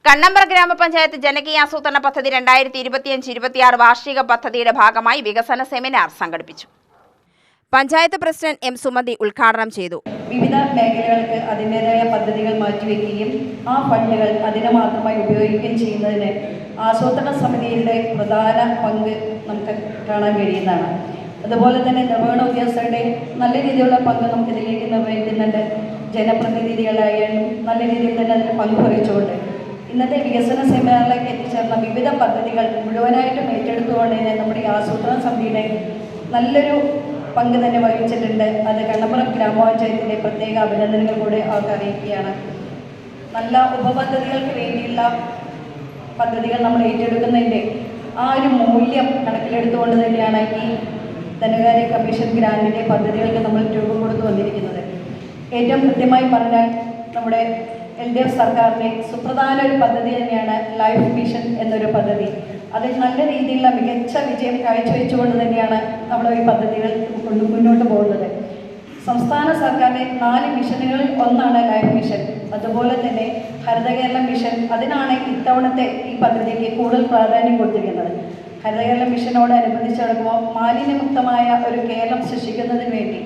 കണ്ണമ്പ്ര ഗ്രാമപഞ്ചായത്ത് ജനകീയാസൂത്രണ പദ്ധതി 2025-26 വാർഷിക പദ്ധതിയുടെ ഭാഗമായി വികസന സെമിനാർ സംഘടിപ്പിച്ചു. പഞ്ചായത്ത് പ്രസിഡന്റ് എം സുമതി ഉദ്ഘാടനം ചെയ്തു. വിവിധ മേഖലകൾക്ക് അതിൻ്റെതായ പദ്ധതികൾ മാറ്റിവെക്കുകയും ആ ഫണ്ടുകൾ അതിന് മാത്രമായി ഉപയോഗിക്കുകയും ചെയ്യുന്നതിന് ആസൂത്രണ സമിതിയുടെ പ്രധാന പങ്ക് നമുക്ക് കാണാൻ കഴിയുന്നതാണ്. അതുപോലെ തന്നെ നിർവഹണ ഉദ്യോഗസ്ഥരുടെ നല്ല രീതിയിലുള്ള പങ്ക് നമുക്കിതിലേക്ക് നിർവഹിക്കുന്നുണ്ട്. ജനപ്രതിനിധികളായാലും നല്ല രീതിയിൽ തന്നെ അതിന് പങ്ക് വഹിച്ചുകൊണ്ട് ഇന്നത്തെ വികസന സെമിനാറിലേക്ക് എത്തിച്ചേർന്ന വിവിധ പദ്ധതികൾ മുഴുവനായിട്ടും ഏറ്റെടുത്തുകൊണ്ട് തന്നെ നമ്മുടെ ഈ ആസൂത്രണ സമിതിയുടെ നല്ലൊരു പങ്ക് തന്നെ വഹിച്ചിട്ടുണ്ട്. അത് കണ്ണമ്പ്ര ഗ്രാമപഞ്ചായത്തിൻ്റെ പ്രത്യേക അഭിനന്ദനങ്ങൾ കൂടെ അവർക്ക് അറിയിക്കുകയാണ്. നല്ല ഉപപദ്ധതികൾക്ക് വേണ്ടിയുള്ള പദ്ധതികൾ നമ്മൾ ഏറ്റെടുക്കുന്നതിൻ്റെ ആ ഒരു മൂല്യം കണക്കിലെടുത്തുകൊണ്ട് തന്നെയാണ് ഈ ധനകാര്യ കമ്മീഷൻ ഗ്രാൻഡിൻ്റെ പദ്ധതികൾക്ക് നമ്മൾ രൂപം കൊടുത്തു വന്നിരിക്കുന്നത്. ഏറ്റവും കൃത്യമായി പറഞ്ഞാൽ നമ്മുടെ LDF സർക്കാരിൻ്റെ സുപ്രധാന ഒരു പദ്ധതി തന്നെയാണ് ലൈഫ് മിഷൻ എന്നൊരു പദ്ധതി. അതിൽ നല്ല രീതിയിലുള്ള മികച്ച വിജയം കാഴ്ചവെച്ചുകൊണ്ട് തന്നെയാണ് നമ്മൾ ഈ പദ്ധതികൾ മുന്നോട്ട് പോകുന്നത്. സംസ്ഥാന സർക്കാരിൻ്റെ 4 മിഷനുകളിൽ ഒന്നാണ് ലൈഫ് മിഷൻ. അതുപോലെ തന്നെ ഹരിത കേരളം മിഷൻ, അതിനാണ് ഇത്തവണത്തെ ഈ പദ്ധതിക്ക് കൂടുതൽ പ്രാധാന്യം കൊടുത്തിരിക്കുന്നത്. ഹരിത കേരളം മിഷനോടനുബന്ധിച്ച് നടക്കുമ്പോൾ മാലിന്യമുക്തമായ ഒരു കേരളം സൃഷ്ടിക്കുന്നതിന് വേണ്ടി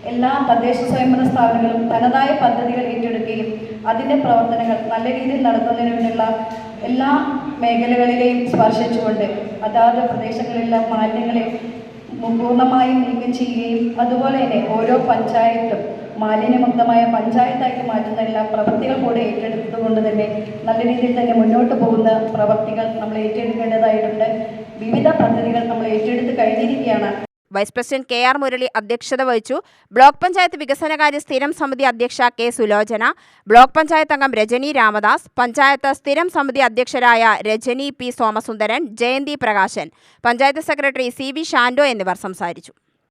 എല്ലാ തദ്ദേശ സ്വയംഭരണ സ്ഥാപനങ്ങളും തനതായ പദ്ധതികൾ ഏറ്റെടുക്കുകയും അതിൻ്റെ പ്രവർത്തനങ്ങൾ നല്ല രീതിയിൽ നടത്തുന്നതിന് വേണ്ടിയുള്ള എല്ലാ മേഖലകളിലെയും സ്പർശിച്ചുകൊണ്ട് അതാത് പ്രദേശങ്ങളിലുള്ള മാലിന്യങ്ങളെ പൂർണ്ണമായും നീക്കം ചെയ്യുകയും അതുപോലെ തന്നെ ഓരോ പഞ്ചായത്തും മാലിന്യമുക്തമായ പഞ്ചായത്താക്കി മാറ്റുന്ന എല്ലാ പ്രവൃത്തികൾ കൂടെ ഏറ്റെടുത്തുകൊണ്ട് തന്നെ നല്ല രീതിയിൽ തന്നെ മുന്നോട്ട് പോകുന്ന പ്രവൃത്തികൾ നമ്മൾ ഏറ്റെടുക്കേണ്ടതായിട്ടുണ്ട്. വിവിധ പദ്ധതികൾ നമ്മൾ ഏറ്റെടുത്ത് കഴിഞ്ഞിരിക്കുകയാണ്. വൈസ് പ്രസിഡന്റ് KR മുരളി അധ്യക്ഷത വഹിച്ചു. ബ്ലോക്ക് പഞ്ചായത്ത് വികസനകാര്യ സ്ഥിരം സമിതി അധ്യക്ഷ K സുലോചന, ബ്ലോക്ക് പഞ്ചായത്ത് അംഗം രജനി രാമദാസ്, പഞ്ചായത്ത് സ്ഥിരം സമിതി അധ്യക്ഷരായ Rajani P Somasundaran, Jayanthi Prakashan, panchayat secretary CV Shando എന്നിവർ സംസാരിച്ചു.